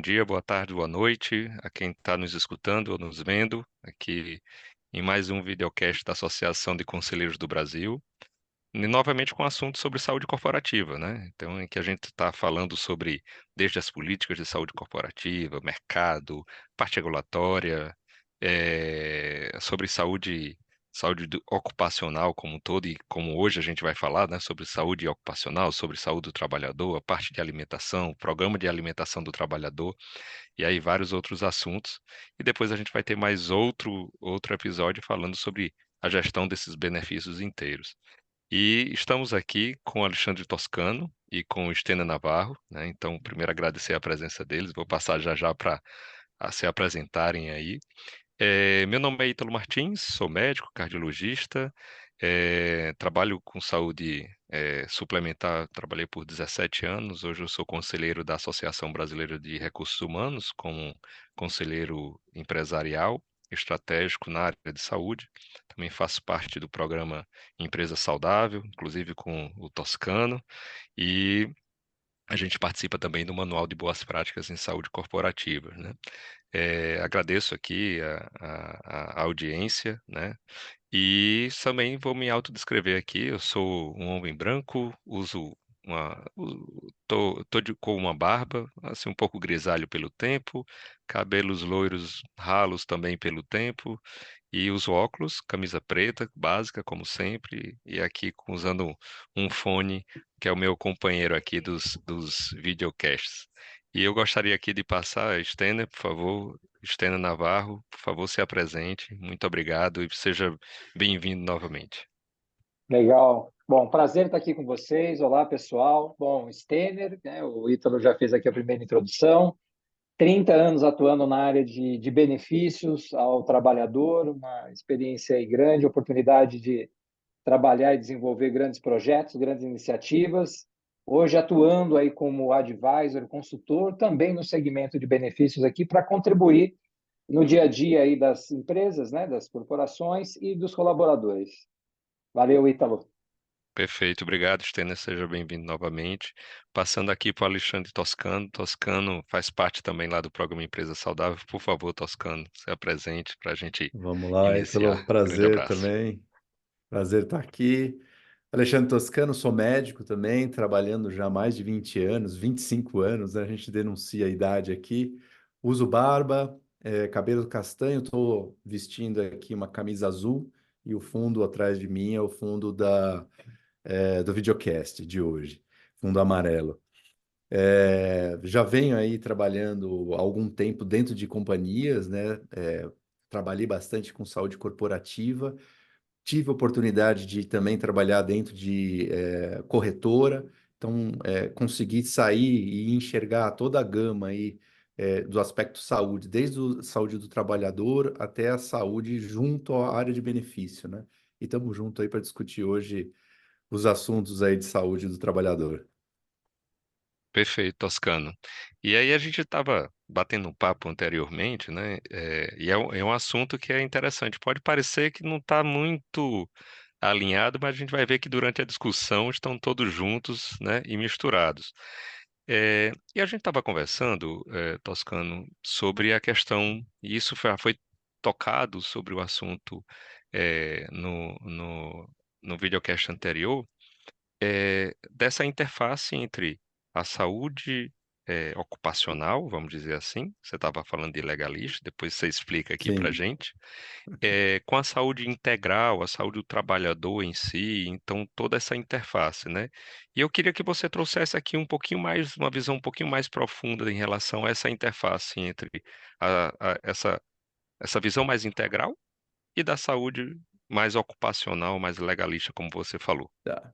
dia, boa tarde, boa noite a quem está nos escutando ou nos vendo aqui em mais um videocast da Associação de Conselheiros do Brasil. E novamente com assunto sobre saúde corporativa, né? Então, em que a gente está falando sobre desde as políticas de saúde corporativa, mercado, parte regulatória, sobre ocupacional como um todo, e como hoje a gente vai falar, né, sobre saúde ocupacional, sobre saúde do trabalhador, a parte de alimentação, programa de alimentação do trabalhador, e aí vários outros assuntos. E depois a gente vai ter mais outro episódio falando sobre a gestão desses benefícios inteiros. E estamos aqui com o Alexandre Toscano e com o Stena Navarro, né? Então, primeiro agradecer a presença deles. Vou passar já já para se apresentarem aí. Meu nome é Ítalo Martins, sou médico, cardiologista, trabalho com saúde suplementar, trabalhei por 17 anos. Hoje eu sou conselheiro da Associação Brasileira de Recursos Humanos, como conselheiro empresarial estratégico na área de saúde. Também faço parte do programa Empresa Saudável, inclusive com o Toscano, e a gente participa também do Manual de Boas Práticas em Saúde Corporativa, né? Agradeço aqui a audiência, né? E também vou me autodescrever aqui. Eu sou um homem branco, com uma barba, assim, um pouco grisalho pelo tempo, cabelos loiros ralos também pelo tempo, e uso óculos, camisa preta, básica, como sempre, e aqui usando um fone, que é o meu companheiro aqui dos videocasts. E eu gostaria aqui de passar, Stena, por favor, Stena Navarro, por favor, se apresente. Muito obrigado e seja bem-vindo novamente. Legal. Bom, prazer estar aqui com vocês. Olá, pessoal. Bom, Stener, né, o Ítalo já fez aqui a primeira introdução. 30 anos atuando na área de benefícios ao trabalhador, uma experiência aí grande, oportunidade de trabalhar e desenvolver grandes projetos, grandes iniciativas. Hoje atuando aí como advisor, consultor, também no segmento de benefícios aqui para contribuir no dia a dia aí das empresas, né, das corporações e dos colaboradores. Valeu, Ítalo. Perfeito, obrigado, Stênia, seja bem-vindo novamente. Passando aqui para o Alexandre Toscano. Toscano faz parte também lá do programa Empresa Saudável. Por favor, Toscano, se apresente para a gente Vamos lá, Ítalo, iniciar. Grande prazer abraço. também. Prazer estar aqui. Alexandre Toscano, sou médico também, trabalhando já há mais de 20 anos, 25 anos, né? A gente denuncia a idade aqui. Uso barba, cabelo castanho, estou vestindo aqui uma camisa azul e o fundo atrás de mim é o fundo do videocast de hoje, fundo amarelo. Já venho aí trabalhando há algum tempo dentro de companhias, né? Trabalhei bastante com saúde corporativa, tive a oportunidade de também trabalhar dentro de corretora, então consegui sair e enxergar toda a gama aí do aspecto saúde, desde a saúde do trabalhador até a saúde junto à área de benefício, né? E estamos juntos aí para discutir hoje os assuntos aí de saúde do trabalhador. Perfeito, Toscano. E aí a gente estava batendo um papo anteriormente, né? E é um assunto que é interessante. Pode parecer que não está muito alinhado, mas a gente vai ver que durante a discussão estão todos juntos, né, e misturados. E a gente estava conversando, Toscano, sobre a questão, e isso foi tocado sobre o assunto no videocast anterior, dessa interface entre a saúde ocupacional, vamos dizer assim, você estava falando de legalista, depois você explica aqui para Sim. gente, com a saúde integral, a saúde do trabalhador em si, então toda essa interface, né? E eu queria que você trouxesse aqui um pouquinho mais, uma visão um pouquinho mais profunda em relação a essa interface entre essa visão mais integral e da saúde mais ocupacional, mais legalista, como você falou. Tá.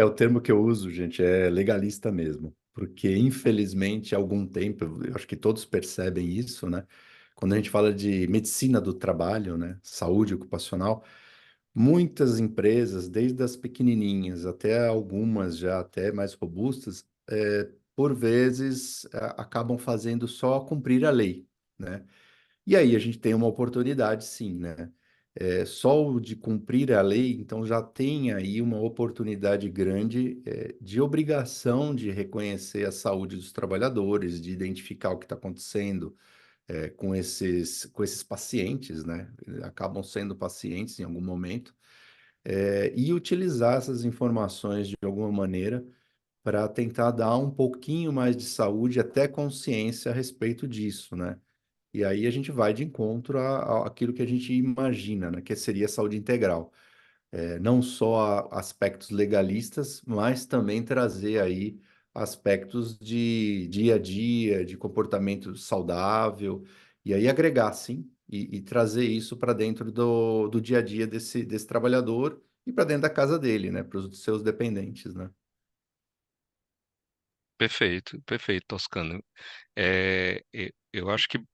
O termo que eu uso, gente, é legalista mesmo, porque infelizmente há algum tempo, eu acho que todos percebem isso, né? Quando a gente fala de medicina do trabalho, né, saúde ocupacional, muitas empresas, desde as pequenininhas até algumas já até mais robustas, por vezes acabam fazendo só cumprir a lei, né? E aí a gente tem uma oportunidade, sim, né? Só o de cumprir a lei, então já tem aí uma oportunidade grande, de obrigação de reconhecer a saúde dos trabalhadores, de identificar o que está acontecendo, com esses pacientes, né? Acabam sendo pacientes em algum momento, e utilizar essas informações de alguma maneira para tentar dar um pouquinho mais de saúde, até consciência a respeito disso, né? E aí a gente vai de encontro àquilo que a gente imagina, né? Que seria a saúde integral. Não só aspectos legalistas, mas também trazer aí aspectos de dia a dia, de comportamento saudável, e aí agregar, sim, e trazer isso para dentro do dia a dia desse trabalhador e para dentro da casa dele, né? Para os seus dependentes, né? Perfeito, perfeito, Toscano. Eu acho que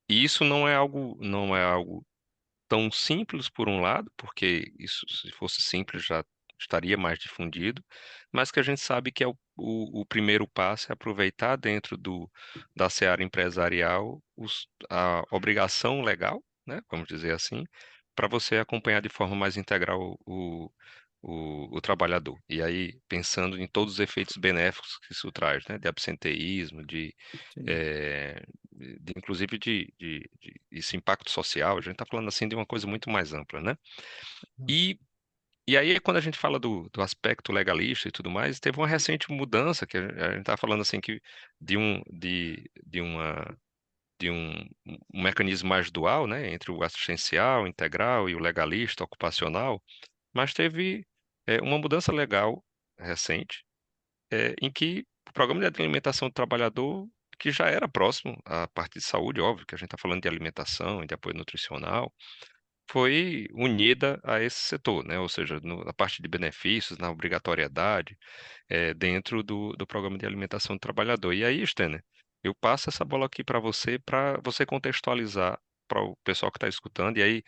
isso não é algo tão simples por um lado, porque isso, se fosse simples, já estaria mais difundido, mas que a gente sabe que é o primeiro passo é aproveitar dentro da seara empresarial a obrigação legal, né, vamos dizer assim, para você acompanhar de forma mais integral o trabalhador. E aí, pensando em todos os efeitos benéficos que isso traz, né, de absenteísmo, Sim. eh, inclusive de esse impacto social, a gente está falando assim de uma coisa muito mais ampla, né? E, e aí, quando a gente fala do aspecto legalista e tudo mais, teve uma recente mudança, que a gente está falando assim que de um, de uma, de um mecanismo mais dual, né, entre o assistencial, integral e o legalista, ocupacional, mas teve uma mudança legal recente, em que o programa de alimentação do trabalhador, que já era próximo à parte de saúde, óbvio que a gente está falando de alimentação e de apoio nutricional, foi unida a esse setor, né? Ou seja, na parte de benefícios, na obrigatoriedade, dentro do programa de alimentação do trabalhador. E aí, Stener, eu passo essa bola aqui para você contextualizar para o pessoal que está escutando, e aí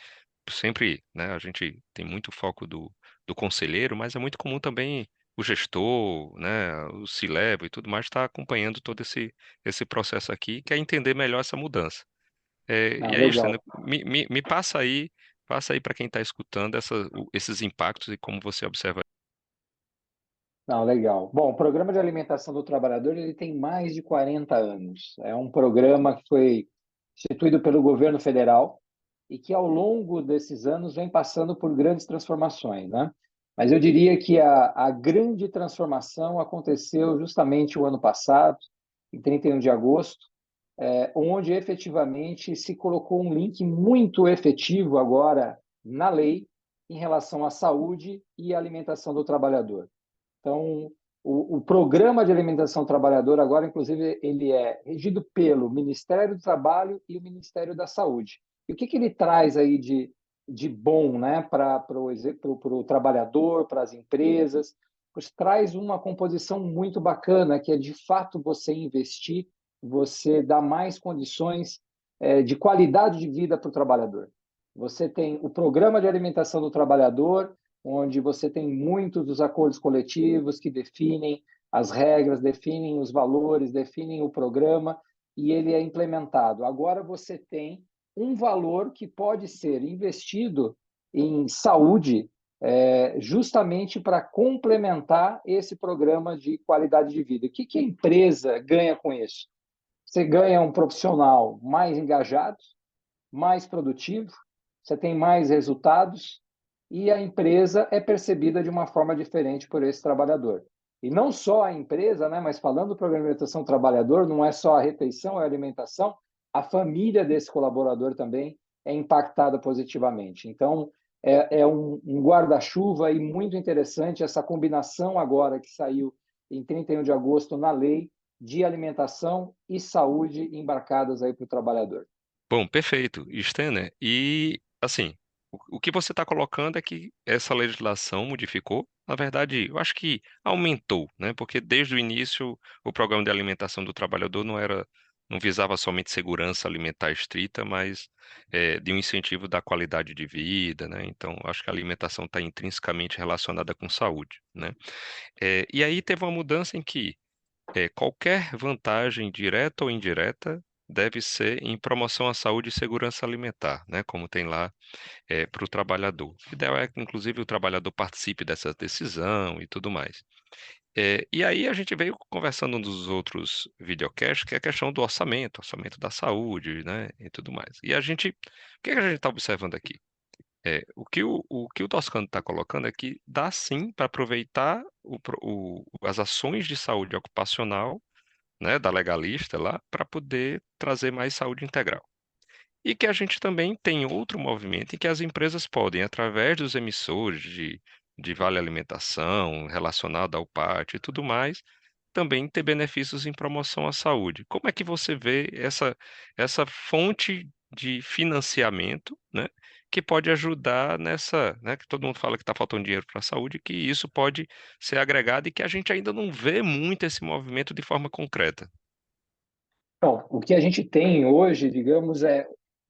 sempre, né, a gente tem muito foco do conselheiro, mas é muito comum também o gestor, né, o C-level e tudo mais estar acompanhando todo esse processo aqui, quer entender melhor essa mudança. Ah, E aí, Stênio, legal. me passa aí para quem está escutando esses impactos e como você observa. Não, legal. Bom, o Programa de Alimentação do Trabalhador ele tem mais de 40 anos. É um programa que foi instituído pelo governo federal e que, ao longo desses anos, vem passando por grandes transformações, né? Mas eu diria que a grande transformação aconteceu justamente o ano passado, em 31 de agosto, onde efetivamente se colocou um link muito efetivo agora na lei em relação à saúde e alimentação do trabalhador. Então, o programa de alimentação do trabalhador agora, inclusive, ele é regido pelo Ministério do Trabalho e o Ministério da Saúde. E o que ele traz aí de bom, né, para o trabalhador, para as empresas? Pois traz uma composição muito bacana, que é de fato você investir, você dar mais condições de qualidade de vida para o trabalhador. Você tem o programa de alimentação do trabalhador, onde você tem muitos dos acordos coletivos que definem as regras, definem os valores, definem o programa e ele é implementado. Agora você tem um valor que pode ser investido em saúde, justamente para complementar esse programa de qualidade de vida. O que a empresa ganha com isso? Você ganha um profissional mais engajado, mais produtivo, você tem mais resultados e a empresa é percebida de uma forma diferente por esse trabalhador. E não só a empresa, né, mas falando do programa de alimentação do trabalhador, não é só a refeição, é a alimentação, a família desse colaborador também é impactada positivamente. Então, é um guarda-chuva e muito interessante essa combinação agora que saiu em 31 de agosto na lei de alimentação e saúde embarcadas aí para o trabalhador. Bom, perfeito, Stener. E, assim, o que você está colocando é que essa legislação modificou. Na verdade, eu acho que aumentou, né? Porque desde o início o programa de alimentação do trabalhador não visava somente segurança alimentar estrita, mas de um incentivo da qualidade de vida, né? Então, acho que a alimentação está intrinsecamente relacionada com saúde, né? E aí teve uma mudança em que qualquer vantagem direta ou indireta deve ser em promoção à saúde e segurança alimentar, né? Como tem lá para o trabalhador. O ideal é que, inclusive, o trabalhador participe dessa decisão e tudo mais. E aí a gente veio conversando nos outros videocasts, que é a questão do orçamento da saúde, né, e tudo mais. O que é que a gente está observando aqui? O que o Toscano está colocando é que dá sim para aproveitar as ações de saúde ocupacional, né, da legalista lá, para poder trazer mais saúde integral. E que a gente também tem outro movimento em que as empresas podem, através dos emissores de vale alimentação, relacionado ao PAT e tudo mais, também ter benefícios em promoção à saúde. Como é que você vê essa fonte de financiamento, né, que pode ajudar nessa, né, que todo mundo fala que está faltando dinheiro para a saúde, que isso pode ser agregado e que a gente ainda não vê muito esse movimento de forma concreta? Bom, o que a gente tem hoje, digamos,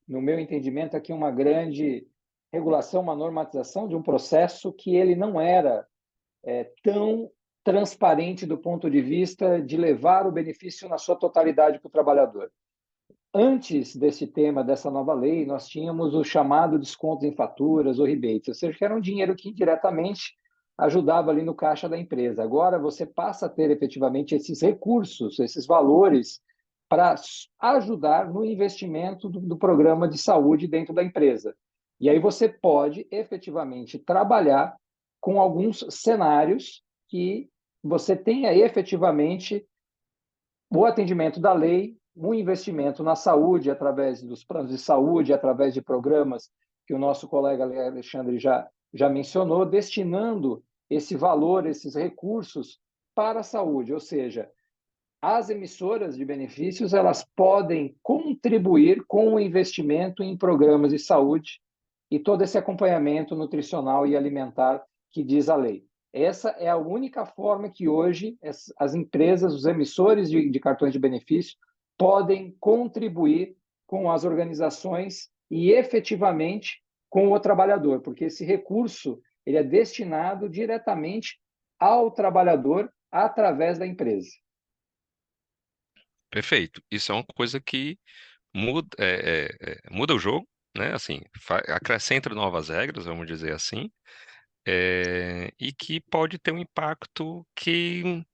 no meu entendimento, aqui uma grande regulação, uma normatização de um processo que ele não era tão transparente do ponto de vista de levar o benefício na sua totalidade para o trabalhador. Antes desse tema, dessa nova lei, nós tínhamos o chamado descontos em faturas ou rebates, ou seja, que era um dinheiro que indiretamente ajudava ali no caixa da empresa. Agora você passa a ter efetivamente esses recursos, esses valores para ajudar no investimento do programa de saúde dentro da empresa. E aí você pode efetivamente trabalhar com alguns cenários que você tenha efetivamente o atendimento da lei, um investimento na saúde através dos planos de saúde, através de programas que o nosso colega Alexandre já mencionou, destinando esse valor, esses recursos para a saúde, ou seja, as emissoras de benefícios elas podem contribuir com o investimento em programas de saúde e todo esse acompanhamento nutricional e alimentar que diz a lei. Essa é a única forma que hoje as empresas, os emissores de cartões de benefício, podem contribuir com as organizações e efetivamente com o trabalhador, porque esse recurso ele é destinado diretamente ao trabalhador através da empresa. Perfeito. Isso é uma coisa que muda o jogo, né? Assim, acrescenta novas regras, vamos dizer assim, e que pode ter um impacto que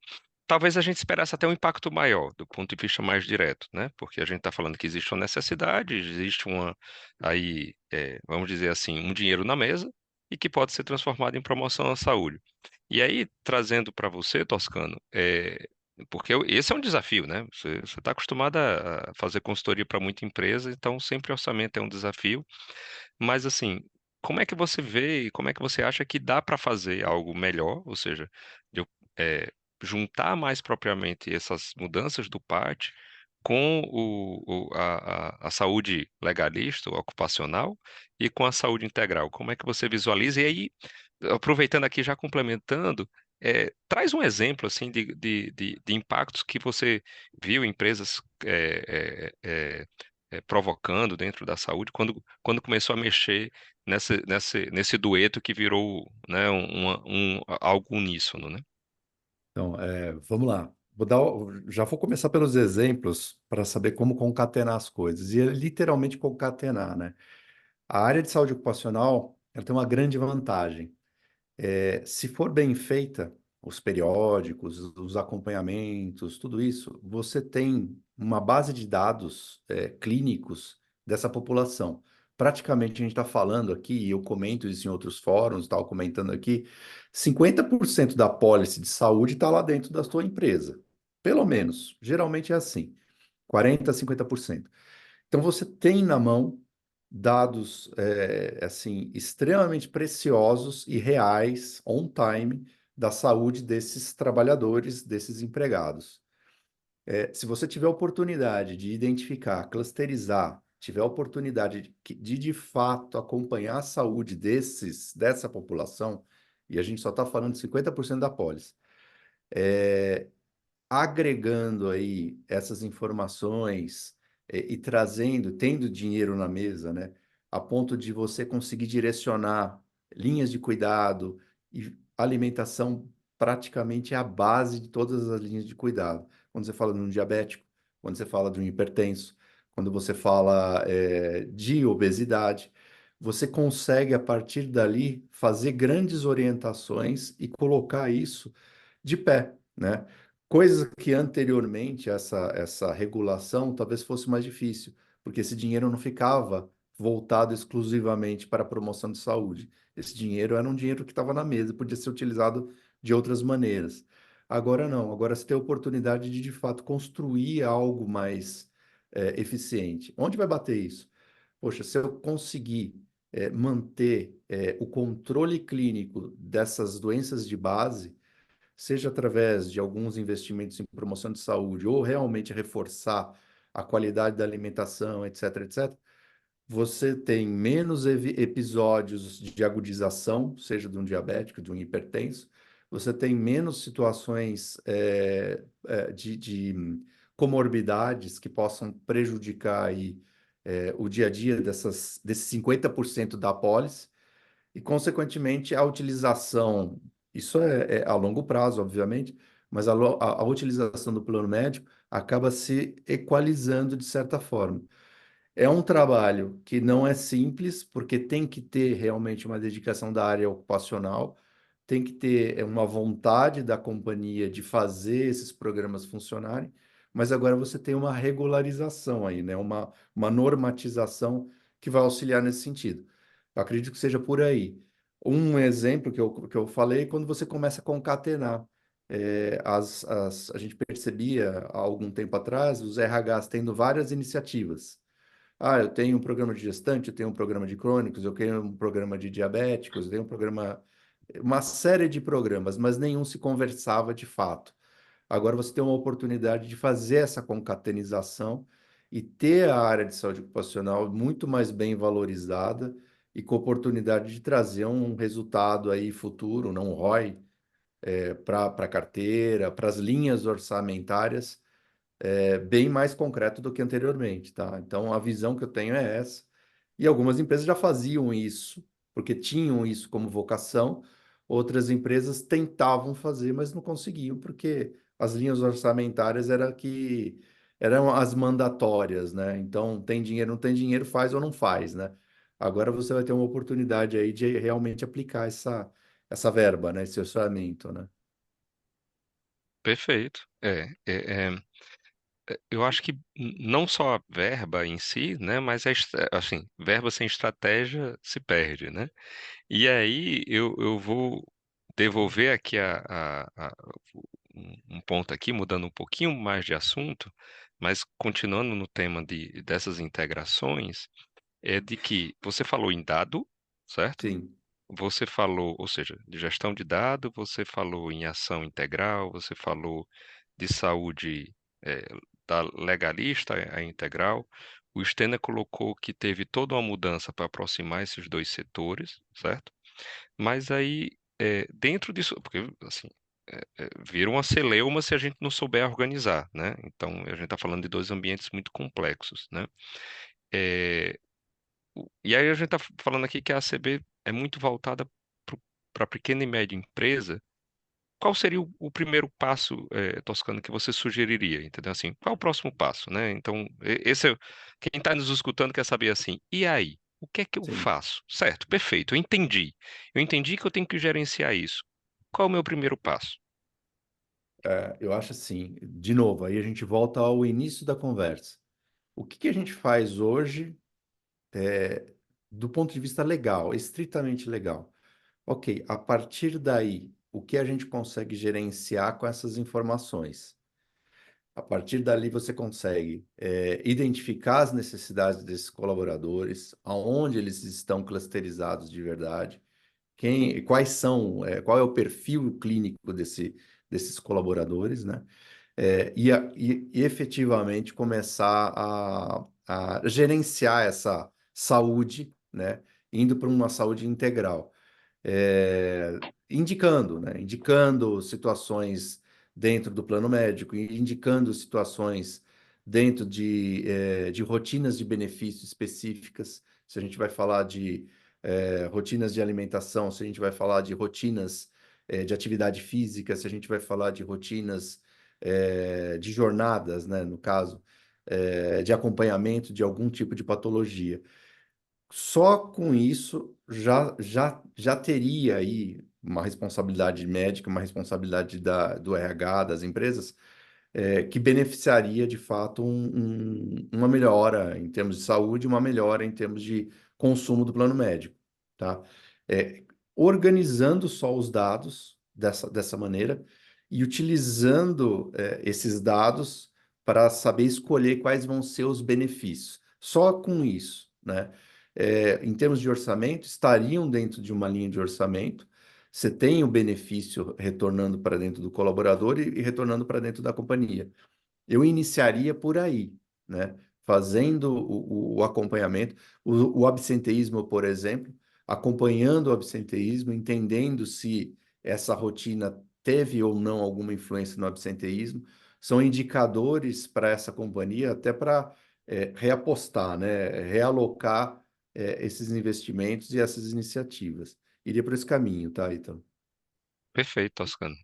talvez a gente esperasse até um impacto maior, do ponto de vista mais direto, né? Porque a gente está falando que existe uma necessidade, existe vamos dizer assim, um dinheiro na mesa e que pode ser transformado em promoção à saúde. E aí, trazendo para você, Toscano, porque esse é um desafio, né? Você está acostumado a fazer consultoria para muita empresa, então sempre orçamento é um desafio. Mas assim, como é que você vê e como é que você acha que dá para fazer algo melhor, ou seja, de eu, juntar mais propriamente essas mudanças do PAT com a saúde legalista ou ocupacional e com a saúde integral? Como é que você visualiza? E aí, aproveitando aqui, já complementando, traz um exemplo assim de impactos que você viu empresas provocando dentro da saúde quando começou a mexer nesse dueto que virou, né, algo uníssono, né? Então, vamos lá. Já vou começar pelos exemplos para saber como concatenar as coisas. E é literalmente concatenar, né? A área de saúde ocupacional, ela tem uma grande vantagem. Se for bem feita, os periódicos, os acompanhamentos, tudo isso, você tem uma base de dados, clínicos dessa população. Praticamente a gente está falando aqui, e eu comento isso em outros fóruns, estava comentando aqui, 50% da pólice de saúde está lá dentro da sua empresa. Pelo menos, geralmente é assim, 40, 50%. Então você tem na mão dados assim extremamente preciosos e reais, on time, da saúde desses trabalhadores, desses empregados. Se você tiver oportunidade de identificar, clusterizar, tiver oportunidade de fato acompanhar a saúde dessa população, e a gente só está falando de 50% da pólice, agregando aí essas informações e trazendo, tendo dinheiro na mesa, né, a ponto de você conseguir direcionar linhas de cuidado e alimentação praticamente é a base de todas as linhas de cuidado. Quando você fala de um diabético, quando você fala de um hipertenso, quando você fala de obesidade, você consegue, a partir dali, fazer grandes orientações e colocar isso de pé, né? Coisas que anteriormente essa regulação talvez fosse mais difícil, porque esse dinheiro não ficava voltado exclusivamente para a promoção de saúde. Esse dinheiro era um dinheiro que estava na mesa, podia ser utilizado de outras maneiras. Agora não, agora você tem a oportunidade de fato construir algo mais eficiente. Onde vai bater isso? Poxa, se eu conseguir manter o controle clínico dessas doenças de base, seja através de alguns investimentos em promoção de saúde ou realmente reforçar a qualidade da alimentação, etc, etc, você tem menos episódios de agudização, seja de um diabético, de um hipertenso, você tem menos situações de comorbidades que possam prejudicar aí, o dia a dia desses 50% da apólice, e, consequentemente, a utilização, isso é a longo prazo, obviamente, mas a utilização do plano médico acaba se equalizando de certa forma. É um trabalho que não é simples, porque tem que ter realmente uma dedicação da área ocupacional, tem que ter uma vontade da companhia de fazer esses programas funcionarem, mas agora você tem uma regularização aí, né? Uma normatização que vai auxiliar nesse sentido. Eu acredito que seja por aí. Um exemplo que eu falei, quando você começa a concatenar. A gente percebia há algum tempo atrás os RHs tendo várias iniciativas. Ah, eu tenho um programa de gestante, eu tenho um programa de crônicos, eu tenho um programa de diabéticos, eu tenho um programa, uma série de programas, mas nenhum se conversava de fato. Agora você tem uma oportunidade de fazer essa concatenização e ter a área de saúde ocupacional muito mais bem valorizada e com oportunidade de trazer um resultado aí futuro, não um ROI, para a carteira, para as linhas orçamentárias bem mais concreto do que anteriormente, tá? Então, a visão que eu tenho é essa. E algumas empresas já faziam isso, porque tinham isso como vocação. Outras empresas tentavam fazer, mas não conseguiam, porque as linhas orçamentárias eram as mandatórias, né? Então, tem dinheiro, não tem dinheiro, faz ou não faz, né? Agora você vai ter uma oportunidade aí de realmente aplicar essa verba, né? Esse orçamento, né? Perfeito. Eu acho que não só a verba em si, né, mas assim, verba sem estratégia se perde, né? E aí eu vou devolver aqui um ponto aqui, mudando um pouquinho mais de assunto, mas continuando no tema dessas integrações, é de que você falou em dado, certo? Sim, Você falou, ou seja, de gestão de dado, você falou em ação integral, você falou de saúde eh, da legalista a integral. O Stena colocou que teve toda uma mudança para aproximar esses dois setores, certo? Mas aí, dentro disso, porque assim, vira uma celeuma se a gente não souber organizar, né? Então, a gente está falando de dois ambientes muito complexos, né? Eh, e aí a gente está falando aqui que a ACB é muito voltada para a pequena e média empresa. Qual seria o primeiro passo, Toscano, que você sugeriria? Entendeu? Assim, qual o próximo passo, né? Então, quem está nos escutando quer saber assim, e aí? O que é que eu sim. faço? Certo, perfeito, eu entendi. Eu entendi que eu tenho que gerenciar isso. Qual é o meu primeiro passo? Eu acho assim, de novo, aí a gente volta ao início da conversa. O que que a gente faz hoje, do ponto de vista legal, estritamente legal? Ok, a partir daí, o que a gente consegue gerenciar com essas informações? A partir dali, você consegue identificar as necessidades desses colaboradores, aonde eles estão clusterizados de verdade, quais são, qual é o perfil clínico desses colaboradores, né? E efetivamente começar a gerenciar essa saúde, né? Indo para uma saúde integral, indicando, né? Indicando situações dentro do plano médico, indicando situações dentro de rotinas de benefício específicas. Se a gente vai falar de rotinas de alimentação, se a gente vai falar de rotinas de atividade física, se a gente vai falar de rotinas de jornadas, né? No caso, de acompanhamento de algum tipo de patologia. Só com isso já teria aí uma responsabilidade médica, uma responsabilidade do RH, das empresas, que beneficiaria de fato uma melhora em termos de saúde, uma melhora em termos de consumo do plano médico, tá? É, organizando só os dados dessa maneira e utilizando esses dados para saber escolher quais vão ser os benefícios. Só com isso, né? Em termos de orçamento, estariam dentro de uma linha de orçamento. Você tem o benefício retornando para dentro do colaborador e retornando para dentro da companhia. Eu iniciaria por aí, né? Fazendo o acompanhamento, o absenteísmo, por exemplo, acompanhando o absenteísmo, entendendo se essa rotina teve ou não alguma influência no absenteísmo, são indicadores para essa companhia, até para reapostar, né? Realocar esses investimentos e essas iniciativas. Iria por esse caminho, tá, então? Perfeito, Toscano.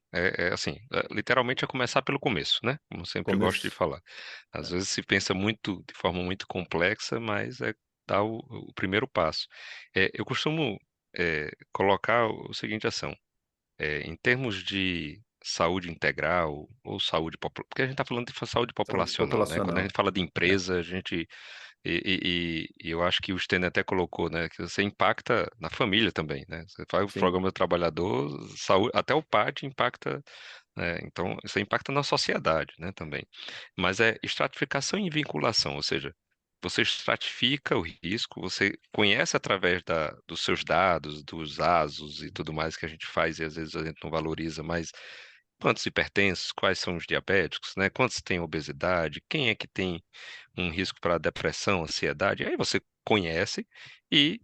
Assim, literalmente é começar pelo começo, né? Como eu sempre gosto de Começo. falar. Às vezes se pensa muito de forma muito complexa, mas é dar o primeiro passo. Eu costumo colocar o seguinte ação. Em termos de saúde integral ou saúde popular, porque a gente está falando de saúde Saúde populacional, né? Quando a gente populacional. fala de É, empresa, a gente e eu acho que o Stênio até colocou, né, que você impacta na família também, né? Você faz o sim. programa do trabalhador, saúde, até o PAT impacta, né? Então, isso impacta na sociedade, né, também. Mas é estratificação e vinculação, ou seja, você estratifica o risco, você conhece através dos seus dados, dos ASOS e tudo mais que a gente faz e às vezes a gente não valoriza, mas quantos hipertensos, quais são os diabéticos, né? Quantos têm obesidade, quem é que tem um risco para depressão, ansiedade, aí você conhece e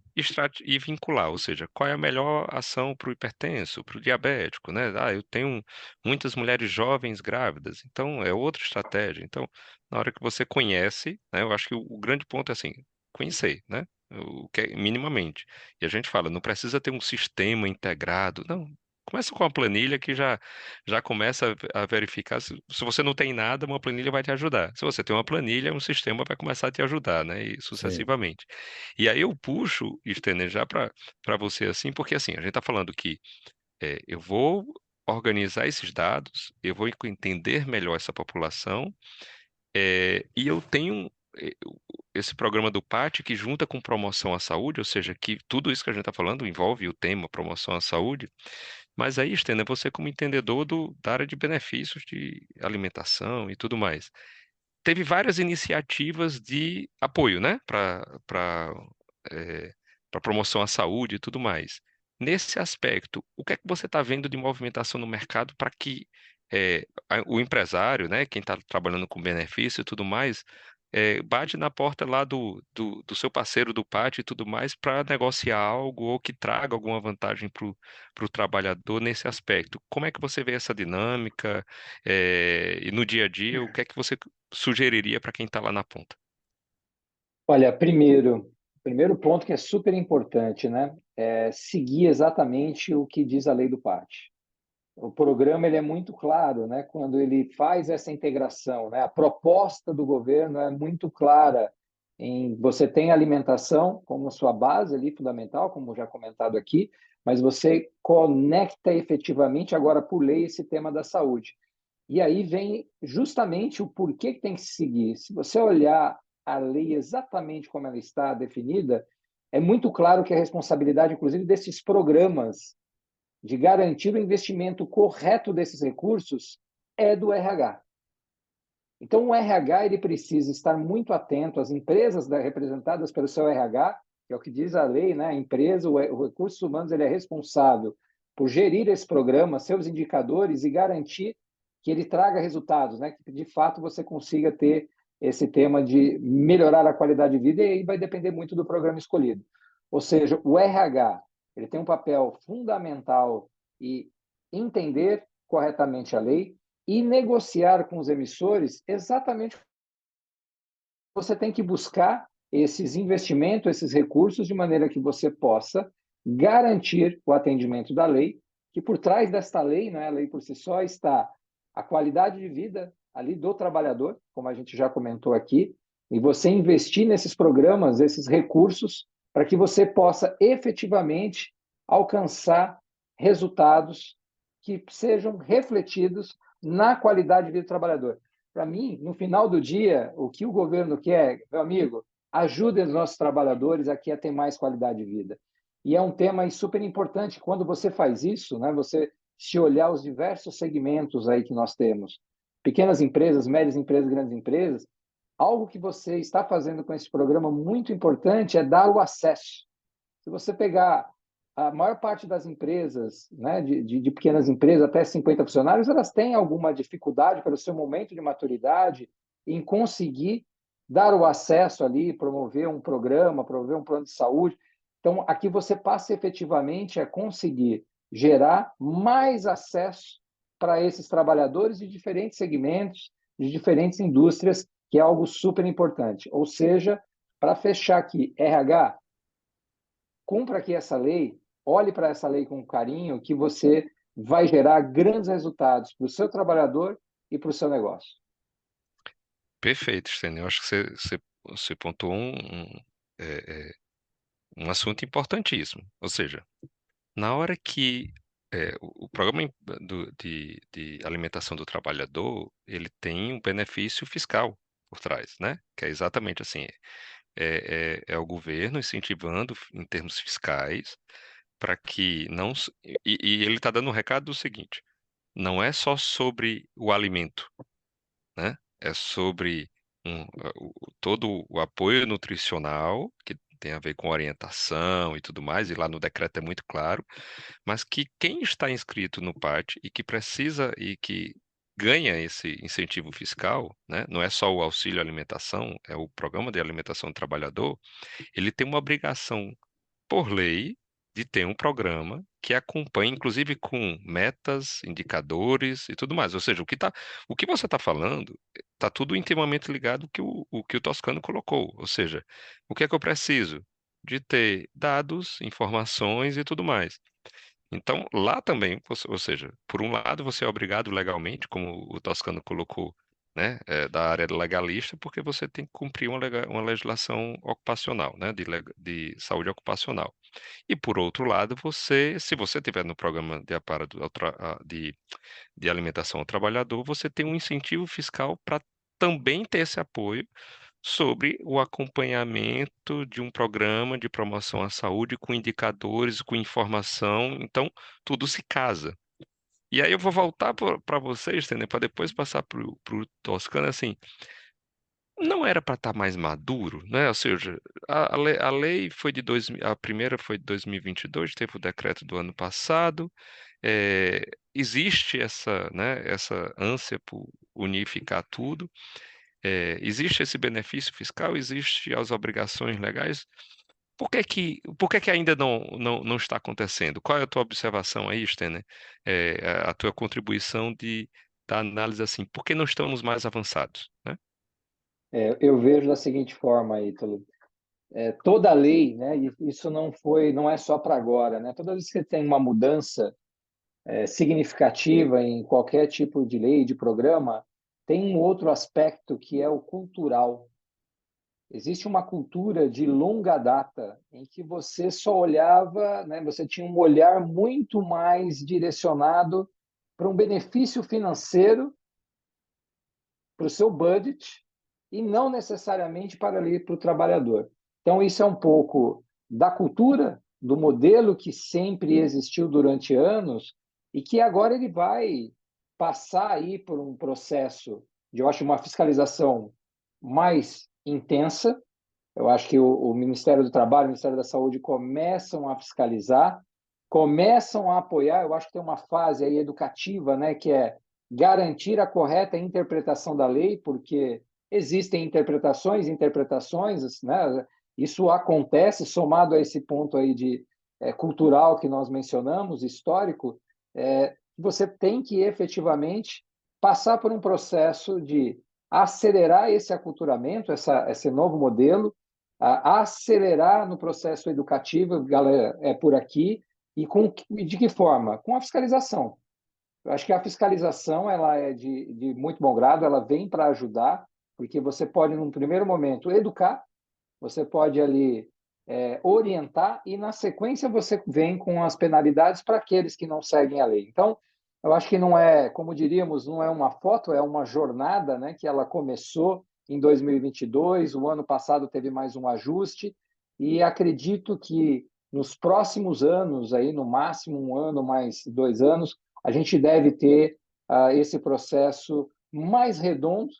vincular, ou seja, qual é a melhor ação para o hipertenso, para o diabético, né? Ah, eu tenho muitas mulheres jovens grávidas, então é outra estratégia. Então, na hora que você conhece, né, eu acho que o grande ponto é assim, conhecer, né? O que minimamente. E a gente fala, não precisa ter um sistema integrado, não. Começa com uma planilha que já começa a verificar. Se você não tem nada, uma planilha vai te ajudar. Se você tem uma planilha, um sistema vai começar a te ajudar, né? E Sim. sucessivamente. E aí eu puxo, Stener, já para você assim, porque assim, a gente está falando que eu vou organizar esses dados, eu vou entender melhor essa população, e eu tenho esse programa do PAT que junta com promoção à saúde, ou seja, que tudo isso que a gente está falando envolve o tema promoção à saúde. Mas aí, Stênio, você como entendedor da área de benefícios de alimentação e tudo mais. Teve várias iniciativas de apoio, né, para promoção à saúde e tudo mais. Nesse aspecto, o que é que você está vendo de movimentação no mercado para que o empresário, né, quem está trabalhando com benefício e tudo mais, bate na porta lá do seu parceiro do pátio e tudo mais para negociar algo ou que traga alguma vantagem para o trabalhador nesse aspecto? Como é que você vê essa dinâmica? E no dia a dia, o que é que você sugeriria para quem está lá na ponta? Olha, primeiro ponto que é super importante, né? É seguir exatamente o que diz a lei do PAT. O programa ele é muito claro, né? Quando ele faz essa integração, né? A proposta do governo é muito clara em você tem a alimentação como sua base ali fundamental, como já comentado aqui, mas você conecta efetivamente agora por lei esse tema da saúde. E aí vem justamente o porquê que tem que se seguir. Se você olhar a lei exatamente como ela está definida, é muito claro que a responsabilidade, inclusive, desses programas de garantir o investimento correto desses recursos é do RH. Então, o RH ele precisa estar muito atento às empresas representadas pelo seu RH, que é o que diz a lei, né? A empresa, o recursos humanos, ele é responsável por gerir esse programa, seus indicadores e garantir que ele traga resultados, né? Que de fato você consiga ter esse tema de melhorar a qualidade de vida e aí vai depender muito do programa escolhido. Ou seja, o RH ele tem um papel fundamental e entender corretamente a lei e negociar com os emissores exatamente. Você tem que buscar esses investimentos, esses recursos, de maneira que você possa garantir o atendimento da lei, que por trás desta lei, né, a lei por si só, está a qualidade de vida ali do trabalhador, como a gente já comentou aqui, e você investir nesses programas, esses recursos, para que você possa efetivamente alcançar resultados que sejam refletidos na qualidade de vida do trabalhador. Para mim, no final do dia, o que o governo quer, meu amigo, ajude os nossos trabalhadores aqui a ter mais qualidade de vida. E é um tema super importante. Quando você faz isso, né, você se olhar os diversos segmentos aí que nós temos, pequenas empresas, médias empresas, grandes empresas, algo que você está fazendo com esse programa muito importante é dar o acesso. Se você pegar a maior parte das empresas, né, de pequenas empresas, até 50 funcionários, elas têm alguma dificuldade pelo seu momento de maturidade em conseguir dar o acesso ali, promover um programa, promover um plano de saúde. Então, aqui você passa efetivamente a conseguir gerar mais acesso para esses trabalhadores de diferentes segmentos, de diferentes indústrias, que é algo super importante. Ou seja, para fechar aqui, RH, cumpra aqui essa lei, olhe para essa lei com carinho, que você vai gerar grandes resultados para o seu trabalhador e para o seu negócio. Perfeito, Stênio. Eu acho que você pontuou é, é, um assunto importantíssimo. Ou seja, na hora que o programa de alimentação do trabalhador, ele tem um benefício fiscal por trás, né? Que é exatamente assim, é o governo incentivando em termos fiscais para que não... E ele está dando um recado do seguinte, não é só sobre o alimento, né? É sobre todo o apoio nutricional, que tem a ver com orientação e tudo mais, e lá no decreto é muito claro, mas que quem está inscrito no PAT e que precisa e que ganha esse incentivo fiscal, né? Não é só o auxílio alimentação, é o programa de alimentação do trabalhador, ele tem uma obrigação por lei, de ter um programa que acompanhe, inclusive com metas, indicadores e tudo mais. Ou seja, o que você está falando está tudo intimamente ligado com o que o Toscano colocou. Ou seja, o que é que eu preciso? De ter dados, informações e tudo mais. Então, lá também, ou seja, por um lado, você é obrigado legalmente, como o Toscano colocou, né, da área legalista, porque você tem que cumprir uma legislação ocupacional, né, de saúde ocupacional. E por outro lado, se você estiver no programa de de alimentação ao trabalhador, você tem um incentivo fiscal para também ter esse apoio sobre o acompanhamento de um programa de promoção à saúde com indicadores, com informação. Então, tudo se casa. E aí eu vou voltar para vocês, entendeu? Para depois passar para o Toscano, assim, não era para estar mais maduro, né? Ou seja, a lei foi a primeira foi de 2022, teve o decreto do ano passado. Existe essa ânsia por unificar tudo. Existe esse benefício fiscal, existe as obrigações legais. Por que que ainda não está acontecendo? Qual é a tua observação aí, Stener? A tua contribuição da análise assim, por que não estamos mais avançados, né? Eu vejo da seguinte forma, Ítalo. Toda lei, né, e isso não é só para agora, né? Toda vez que tem uma mudança significativa em qualquer tipo de lei, de programa, tem um outro aspecto que é o cultural. Existe uma cultura de longa data em que você só olhava, né, você tinha um olhar muito mais direcionado para um benefício financeiro, para o seu budget, e não necessariamente para ali para o trabalhador. Então, isso é um pouco da cultura, do modelo que sempre existiu durante anos e que agora ele vai passar aí por um processo de, eu acho, uma fiscalização mais intensa. Eu acho que o Ministério do Trabalho, o Ministério da Saúde começam a fiscalizar, começam a apoiar. Eu acho que tem uma fase aí educativa, né, que é garantir a correta interpretação da lei, porque existem interpretações, né? Isso acontece, somado a esse ponto aí de cultural que nós mencionamos, histórico, você tem que efetivamente passar por um processo de acelerar esse aculturamento, esse novo modelo, a acelerar no processo educativo, galera, é por aqui, e de que forma? Com a fiscalização. Eu acho que a fiscalização ela é de muito bom grado, ela vem para ajudar, porque você pode, num primeiro momento, educar, você pode ali orientar e, na sequência, você vem com as penalidades para aqueles que não seguem a lei. Então, eu acho que não é, como diríamos, não é uma foto, é uma jornada, né, que ela começou em 2022, o ano passado teve mais um ajuste, e acredito que nos próximos anos, aí, no máximo um ano, mais 2 anos, a gente deve ter esse processo mais redondo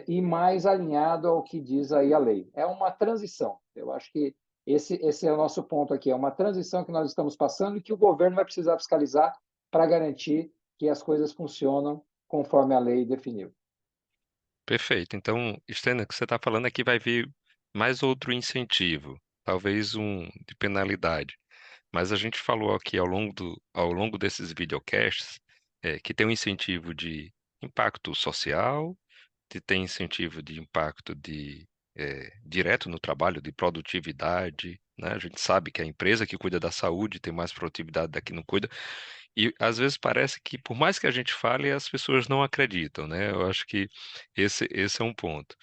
e mais alinhado ao que diz aí a lei. É uma transição. Eu acho que esse é o nosso ponto aqui. É uma transição que nós estamos passando e que o governo vai precisar fiscalizar para garantir que as coisas funcionam conforme a lei definiu. Perfeito. Então, Stena, o que você está falando aqui vai vir mais outro incentivo, talvez um de penalidade. Mas a gente falou aqui ao longo desses videocasts que tem um incentivo de impacto social, que tem incentivo de impacto direto no trabalho, de produtividade, né? A gente sabe que a empresa que cuida da saúde tem mais produtividade da que não cuida. E às vezes parece que, por mais que a gente fale, as pessoas não acreditam, né? Eu acho que esse é um ponto.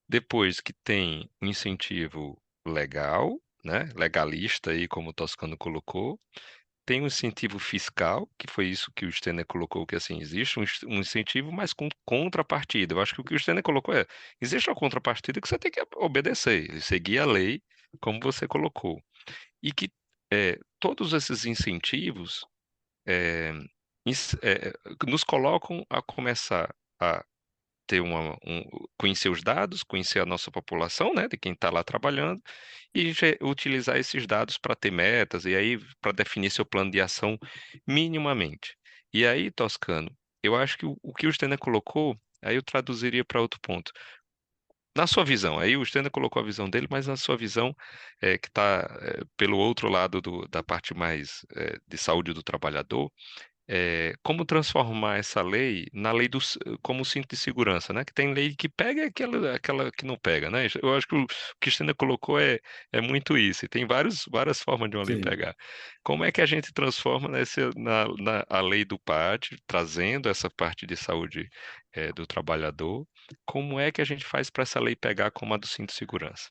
Depois que tem um incentivo legal, né? Legalista aí, como o Toscano colocou, tem um incentivo fiscal, que foi isso que o Stener colocou, que assim, existe um incentivo, mas com contrapartida. Eu acho que o que o Stener colocou existe uma contrapartida que você tem que obedecer, e seguir a lei, como você colocou. E que todos esses incentivos é, ins- é, nos colocam a começar a ter conhecer os dados, conhecer a nossa população, né, de quem está lá trabalhando, e utilizar esses dados para ter metas e aí para definir seu plano de ação minimamente. E aí, Toscano, eu acho que o que o Stena colocou, aí eu traduziria para outro ponto. Na sua visão, aí o Stena colocou a visão dele, mas na sua visão, que está pelo outro lado da parte mais de saúde do trabalhador, como transformar essa lei na lei como cinto de segurança, né? Que tem lei que pega e aquela que não pega, né? Eu acho que o que a Cristina colocou é muito isso. E tem várias formas de uma lei Sim. pegar. Como é que a gente transforma a lei do PAT, trazendo essa parte de saúde do trabalhador? Como é que a gente faz para essa lei pegar como a do cinto de segurança?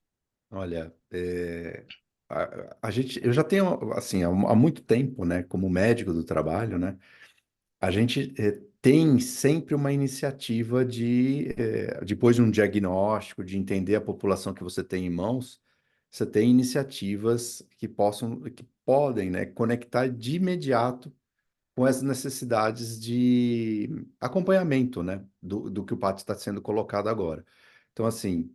Olha, a gente, eu já tenho, assim, há muito tempo, né, como médico do trabalho, né, a gente tem sempre uma iniciativa depois de um diagnóstico, de entender a população que você tem em mãos, você tem iniciativas que podem, né, conectar de imediato com as necessidades de acompanhamento, né, do que o PAT está sendo colocado agora. Então, assim,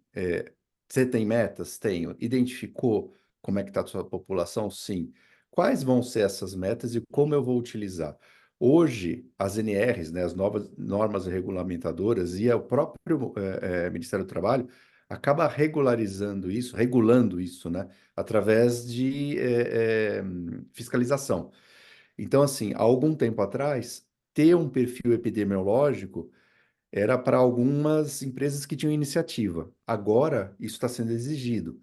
você tem metas? Tenho. Identificou como é que está a sua população? Sim. Quais vão ser essas metas e como eu vou utilizar? Hoje, as NRs, né, as novas normas regulamentadoras e o próprio Ministério do Trabalho acaba regulando isso, né, através de fiscalização. Então, assim, há algum tempo atrás, ter um perfil epidemiológico era para algumas empresas que tinham iniciativa. Agora, isso está sendo exigido.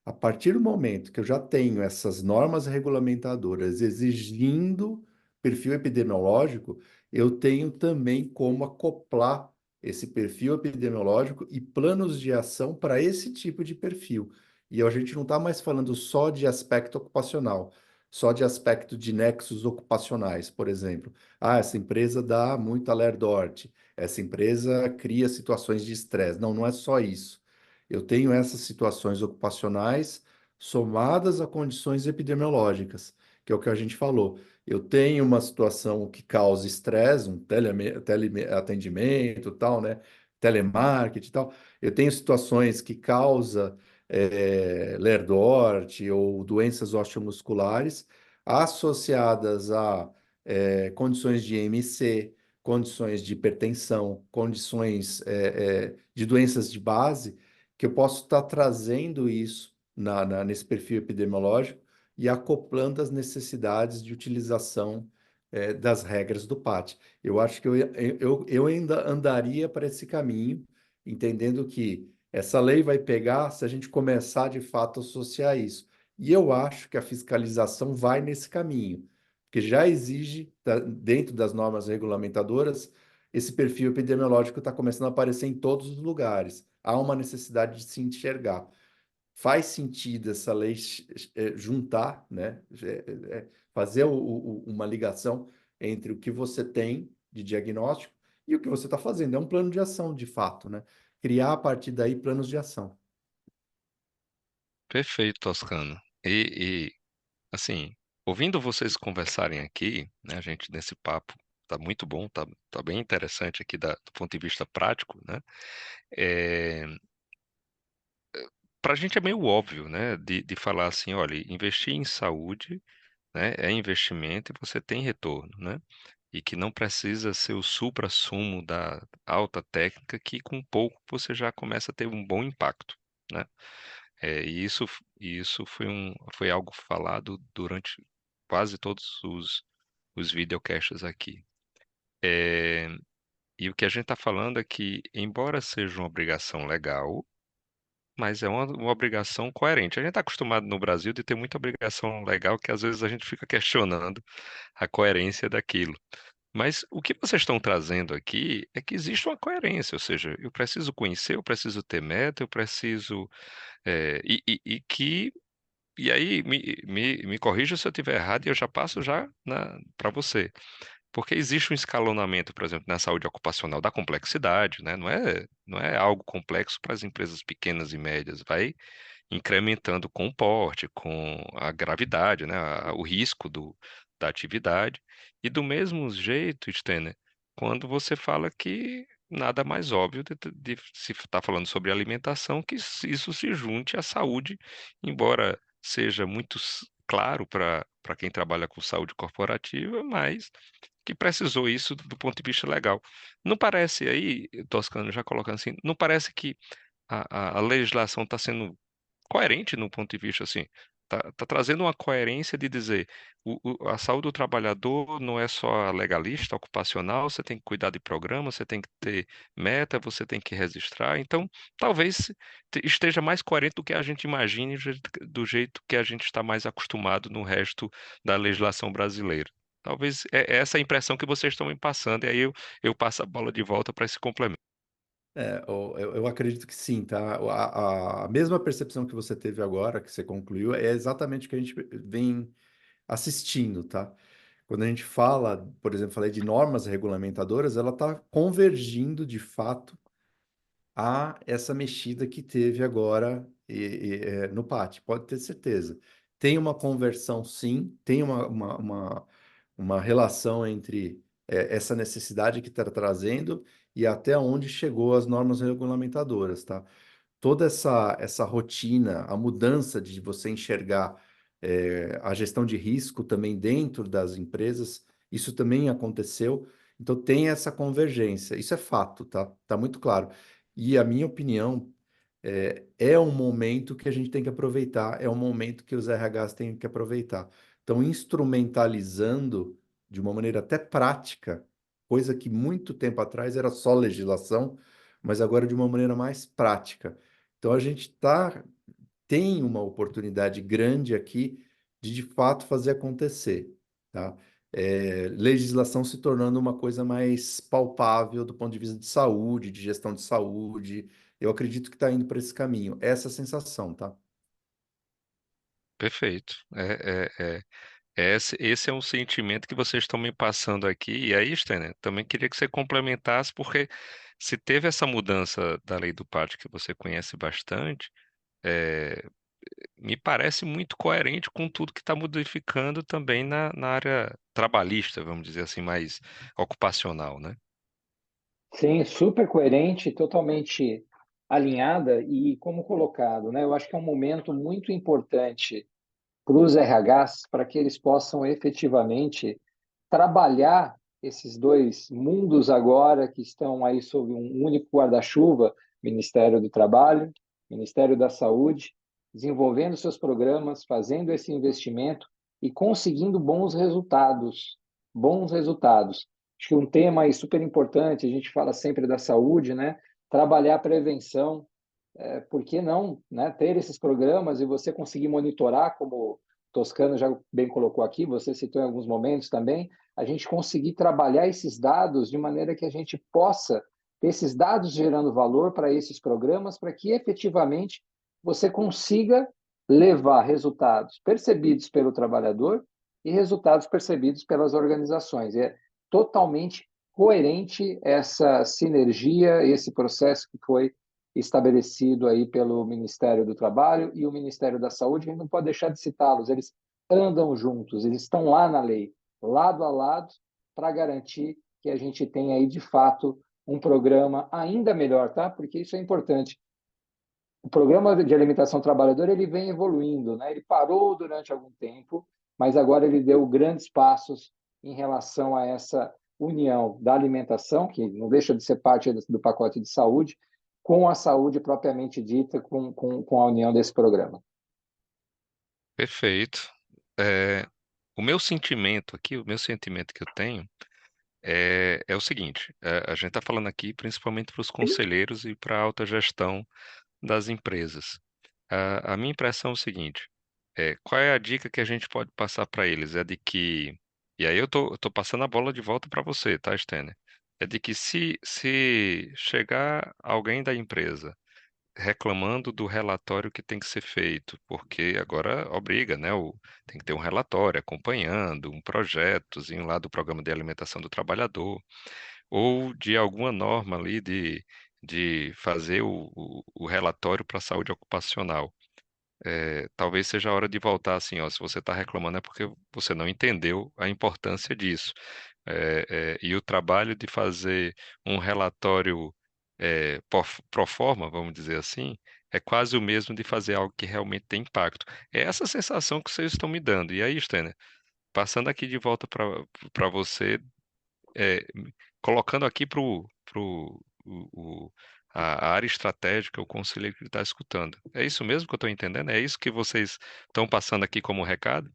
A partir do momento que eu já tenho essas normas regulamentadoras exigindo perfil epidemiológico, eu tenho também como acoplar esse perfil epidemiológico e planos de ação para esse tipo de perfil. E a gente não está mais falando só de aspecto ocupacional, só de aspecto de nexos ocupacionais, por exemplo. Ah, essa empresa dá muito alerdorte, essa empresa cria situações de estresse. Não, não é só isso. Eu tenho essas situações ocupacionais somadas a condições epidemiológicas, que é o que a gente falou. Eu tenho uma situação que causa estresse, um teleatendimento, tal, né? Telemarketing e tal. Eu tenho situações que causa lerdorte ou doenças osteomusculares associadas a condições de MC, condições de hipertensão, condições de doenças de base que eu posso estar trazendo isso nesse perfil epidemiológico e acoplando as necessidades de utilização das regras do PAT. Eu acho que eu ainda andaria para esse caminho, entendendo que essa lei vai pegar se a gente começar de fato a associar isso. E eu acho que a fiscalização vai nesse caminho, porque porque já exige, dentro das normas regulamentadoras, esse perfil epidemiológico está começando a aparecer em todos os lugares. Há uma necessidade de se enxergar. Faz sentido essa lei juntar, né? Fazer uma ligação entre o que você tem de diagnóstico e o que você está fazendo. É um plano de ação, de fato, né? Criar a partir daí planos de ação. Perfeito, Toscano. Assim, ouvindo vocês conversarem aqui, né, a gente nesse papo tá muito bom, tá bem interessante aqui do ponto de vista prático, né? É, para a gente é meio óbvio, né, de falar assim, olha, investir em saúde, né, é investimento e você tem retorno, né? E que não precisa ser o suprassumo da alta técnica, que com pouco você já começa a ter um bom impacto, né? E isso foi algo falado durante quase todos os videocasts aqui. É, e o que a gente está falando é que, embora seja uma obrigação legal, mas é uma obrigação coerente. A gente está acostumado no Brasil de ter muita obrigação legal que às vezes a gente fica questionando a coerência daquilo. Mas o que vocês estão trazendo aqui é que existe uma coerência, ou seja, eu preciso conhecer, eu preciso ter meta, eu preciso. E aí, me corrija se eu estiver errado e eu já passo já para você. Porque existe um escalonamento, por exemplo, na saúde ocupacional da complexidade, né? Não é algo complexo para as empresas pequenas e médias. Vai incrementando com o porte, com a gravidade, né, o risco da atividade. E do mesmo jeito, Stener, quando você fala que nada mais óbvio de se estar falando sobre alimentação, que isso se junte à saúde, embora seja muito claro para quem trabalha com saúde corporativa, mas que precisou isso do ponto de vista legal. Não parece aí, Toscano, já colocando assim, não parece que a legislação está sendo coerente no ponto de vista assim, tá trazendo uma coerência de dizer a saúde do trabalhador não é só legalista, ocupacional, você tem que cuidar de programa, você tem que ter meta, você tem que registrar. Então, talvez esteja mais coerente do que a gente imagine, do jeito que a gente está mais acostumado no resto da legislação brasileira. Talvez é essa a impressão que vocês estão me passando, e aí eu passo a bola de volta para esse complemento. Eu acredito que sim, tá? A mesma percepção que você teve agora, que você concluiu, é exatamente o que a gente vem assistindo, tá? Quando a gente fala, por exemplo, falei de normas regulamentadoras, ela está convergindo de fato a essa mexida que teve agora no PAT, pode ter certeza. Tem uma conversão, sim, tem uma relação entre essa necessidade que está trazendo e até onde chegou as normas regulamentadoras, tá? Toda essa rotina, a mudança de você enxergar a gestão de risco também dentro das empresas, isso também aconteceu. Então tem essa convergência, isso é fato, tá? Tá muito claro. E a minha opinião é um momento que a gente tem que aproveitar, é um momento que os RHs têm que aproveitar. Então, instrumentalizando de uma maneira até prática, coisa que muito tempo atrás era só legislação, mas agora de uma maneira mais prática. Então, a gente tem uma oportunidade grande aqui de fato fazer acontecer, tá? Legislação se tornando uma coisa mais palpável do ponto de vista de saúde, de gestão de saúde. Eu acredito que está indo para esse caminho. Essa é a sensação, tá? Perfeito. Esse é um sentimento que vocês estão me passando aqui. E aí, Steiner, também queria que você complementasse, porque se teve essa mudança da lei do pátio que você conhece bastante, é, me parece muito coerente com tudo que está modificando também na área trabalhista, vamos dizer assim, mais ocupacional, né? Sim, super coerente, totalmente alinhada e como colocado, né? Eu acho que é um momento muito importante para os RHs para que eles possam efetivamente trabalhar esses dois mundos agora que estão aí sob um único guarda-chuva, Ministério do Trabalho, Ministério da Saúde, desenvolvendo seus programas, fazendo esse investimento e conseguindo bons resultados, bons resultados. Acho que um tema aí super importante, a gente fala sempre da saúde, né? Trabalhar a prevenção, por que não, né, ter esses programas e você conseguir monitorar, como Toscano já bem colocou aqui, você citou em alguns momentos também, a gente conseguir trabalhar esses dados de maneira que a gente possa ter esses dados gerando valor para esses programas, para que efetivamente você consiga levar resultados percebidos pelo trabalhador e resultados percebidos pelas organizações. É totalmente coerente essa sinergia, esse processo que foi estabelecido aí pelo Ministério do Trabalho e o Ministério da Saúde. A gente não pode deixar de citá-los, eles andam juntos, eles estão lá na lei, lado a lado, para garantir que a gente tenha aí, de fato, um programa ainda melhor, tá? Porque isso é importante. O programa de alimentação trabalhadora ele vem evoluindo, né? Ele parou durante algum tempo, mas agora ele deu grandes passos em relação a essa união da alimentação, que não deixa de ser parte do pacote de saúde, com a saúde propriamente dita, com a união desse programa. Perfeito. É, o meu sentimento aqui, o meu sentimento que eu tenho é o seguinte: a gente está falando aqui principalmente para os conselheiros e para a alta gestão das empresas. A minha impressão é o seguinte: qual é a dica que a gente pode passar para eles? É de que, e aí eu tô passando a bola de volta para você, tá, Stener? É de que se chegar alguém da empresa reclamando do relatório que tem que ser feito, porque agora obriga, né? Tem que ter um relatório acompanhando um projetozinho lá do Programa de Alimentação do Trabalhador, ou de alguma norma ali de fazer o relatório para a saúde ocupacional. Talvez seja a hora de voltar assim, ó, se você está reclamando é porque você não entendeu a importância disso. E o trabalho de fazer um relatório pro forma, vamos dizer assim, é quase o mesmo de fazer algo que realmente tem impacto. É essa sensação que vocês estão me dando. E aí, Stener, passando aqui de volta para você, é, colocando aqui para a área estratégica, o conselheiro que está escutando. É isso mesmo que eu estou entendendo? É isso que vocês estão passando aqui como recado?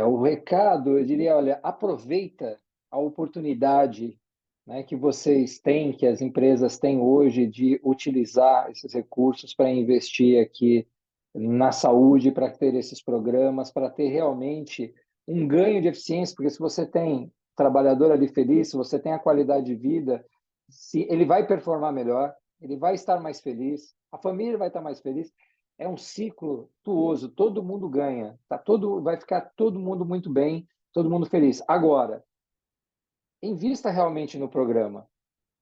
O recado, eu diria, olha, aproveita a oportunidade, né, que vocês têm, que as empresas têm hoje de utilizar esses recursos para investir aqui na saúde, para ter esses programas, para ter realmente um ganho de eficiência, porque se você tem trabalhador ali feliz, se você tem a qualidade de vida, se ele vai performar melhor, ele vai estar mais feliz, a família vai estar mais feliz, é um ciclo virtuoso, todo mundo ganha, vai ficar todo mundo muito bem, todo mundo feliz. Agora, invista realmente no programa.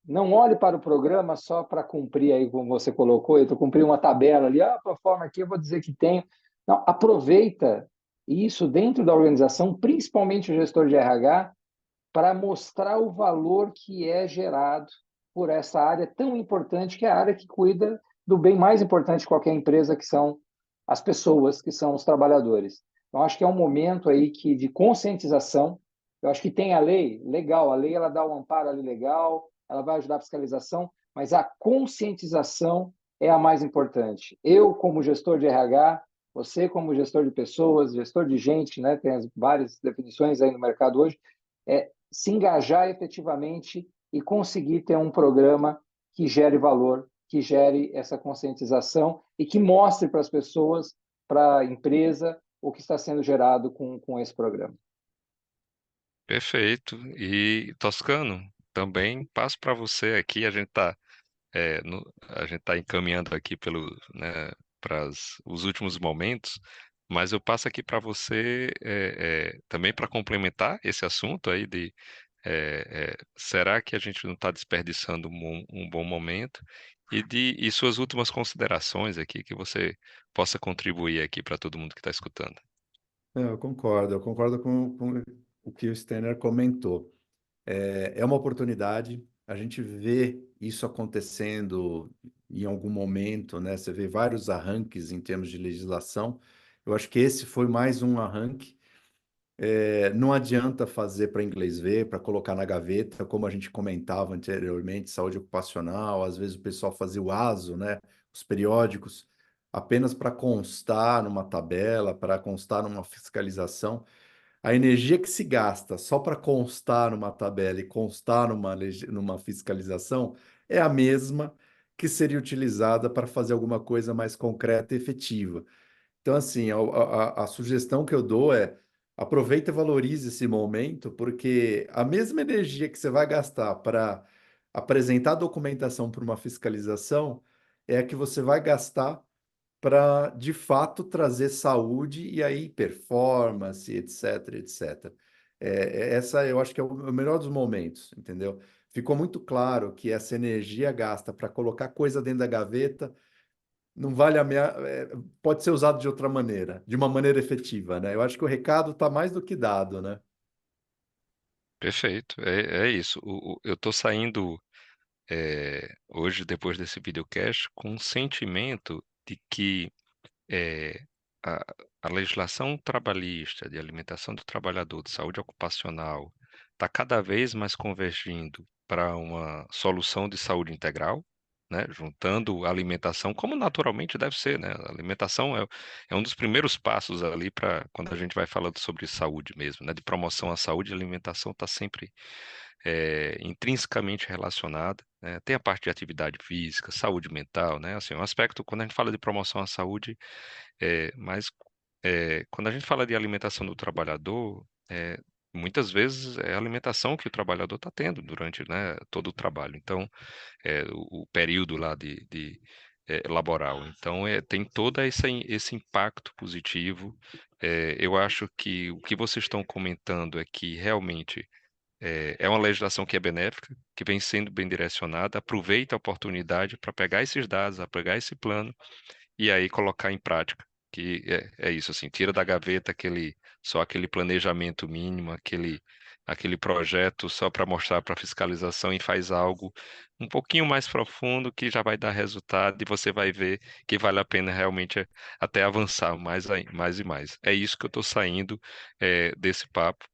Não olhe para o programa só para cumprir aí, como você colocou, eu cumprir uma tabela ali, a forma aqui eu vou dizer que tenho. Não, aproveita isso dentro da organização, principalmente o gestor de RH, para mostrar o valor que é gerado por essa área tão importante, que é a área que cuida do bem mais importante de qualquer empresa, que são as pessoas, que são os trabalhadores. Então, acho que é um momento aí de conscientização. Eu acho que tem a lei, legal, a lei ela dá um amparo ali legal, ela vai ajudar a fiscalização, mas a conscientização é a mais importante. Eu, como gestor de RH, você, como gestor de pessoas, gestor de gente, né, tem as várias definições aí no mercado hoje, se engajar efetivamente e conseguir ter um programa que gere valor, que gere essa conscientização e que mostre para as pessoas, para a empresa, o que está sendo gerado com esse programa. Perfeito. E Toscano, também passo para você aqui. A gente tá encaminhando aqui para os últimos momentos, mas eu passo aqui para você também para complementar esse assunto aí será que a gente não está desperdiçando um bom momento? E suas últimas considerações aqui que você possa contribuir aqui para todo mundo que está escutando. Eu concordo com o que o Steiner comentou. É uma oportunidade, a gente vê isso acontecendo em algum momento, né? Você vê vários arranques em termos de legislação. Eu acho que esse foi mais um arranque. Não adianta fazer para inglês ver, para colocar na gaveta, como a gente comentava anteriormente, saúde ocupacional, às vezes o pessoal fazia o ASO, né? Os periódicos, apenas para constar numa tabela, para constar numa fiscalização. A energia que se gasta só para constar numa tabela e constar numa fiscalização é a mesma que seria utilizada para fazer alguma coisa mais concreta e efetiva. Então, assim, a sugestão que eu dou é aproveita e valorize esse momento, porque a mesma energia que você vai gastar para apresentar a documentação para uma fiscalização é a que você vai gastar para, de fato, trazer saúde e aí performance, etc, etc. Essa eu acho que é o melhor dos momentos, entendeu? Ficou muito claro que essa energia gasta para colocar coisa dentro da gaveta não vale pode ser usado de outra maneira, de uma maneira efetiva, né? Eu acho que o recado está mais do que dado, né? Perfeito, é isso. Eu estou saindo hoje, depois desse videocast, com um sentimento de que é, a, a legislação trabalhista, de alimentação do trabalhador, de saúde ocupacional, está cada vez mais convergindo para uma solução de saúde integral, né? Juntando a alimentação, como naturalmente deve ser, né? A alimentação é um dos primeiros passos ali para quando a gente vai falando sobre saúde mesmo, né? De promoção à saúde, a alimentação está sempre intrinsecamente relacionada, né? Tem a parte de atividade física, saúde mental, né? Assim, um aspecto, quando a gente fala de promoção à saúde, mas quando a gente fala de alimentação do trabalhador, muitas vezes é a alimentação que o trabalhador está tendo durante, né, todo o trabalho. Então, o período lá de laboral. Então, tem todo esse impacto positivo. Eu acho que o que vocês estão comentando é que realmente é uma legislação que é benéfica, que vem sendo bem direcionada. Aproveita a oportunidade para pegar esses dados, a pegar esse plano e aí colocar em prática. Que é isso, assim, tira da gaveta só aquele planejamento mínimo, aquele projeto só para mostrar para fiscalização e faz algo um pouquinho mais profundo que já vai dar resultado e você vai ver que vale a pena realmente até avançar mais e mais. É isso que eu estou saindo desse papo.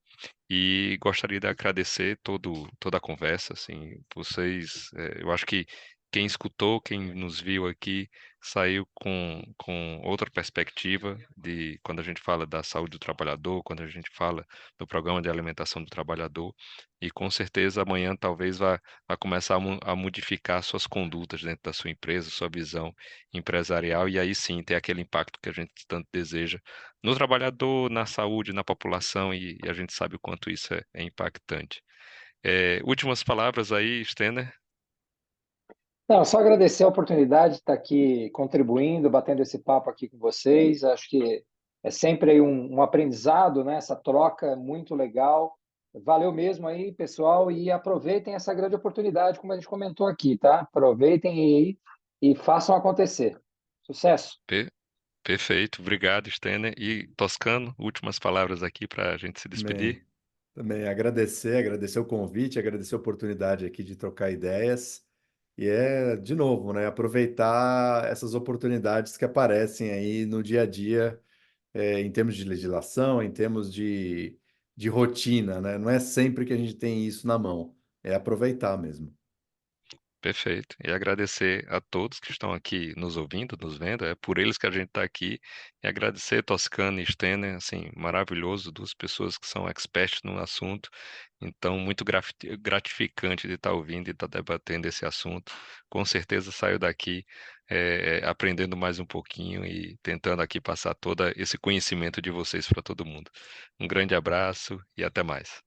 E gostaria de agradecer toda a conversa, assim, vocês, eu acho que quem escutou, quem nos viu aqui, saiu com outra perspectiva de quando a gente fala da saúde do trabalhador, quando a gente fala do programa de alimentação do trabalhador, e com certeza amanhã talvez vá começar a modificar suas condutas dentro da sua empresa, sua visão empresarial, e aí sim ter aquele impacto que a gente tanto deseja no trabalhador, na saúde, na população, e a gente sabe o quanto isso é impactante. Últimas palavras aí, Stener? Não, só agradecer a oportunidade de estar aqui contribuindo, batendo esse papo aqui com vocês. Acho que é sempre aí um aprendizado, né? Essa troca é muito legal. Valeu mesmo aí, pessoal, e aproveitem essa grande oportunidade, como a gente comentou aqui, tá? Aproveitem aí e façam acontecer. Sucesso! Per- Perfeito, obrigado, Stener. E Toscano, últimas palavras aqui para a gente se Também, despedir. também agradecer o convite, agradecer a oportunidade aqui de trocar ideias. E de novo, né, aproveitar essas oportunidades que aparecem aí no dia a dia, em termos de legislação, em termos de rotina, né? Não é sempre que a gente tem isso na mão, é aproveitar mesmo. Perfeito. E agradecer a todos que estão aqui nos ouvindo, nos vendo. É por eles que a gente está aqui. E agradecer Toscano e Stener, assim, maravilhoso, duas pessoas que são experts no assunto. Então, muito gratificante de estar ouvindo e estar debatendo esse assunto. Com certeza saio daqui aprendendo mais um pouquinho e tentando aqui passar todo esse conhecimento de vocês para todo mundo. Um grande abraço e até mais.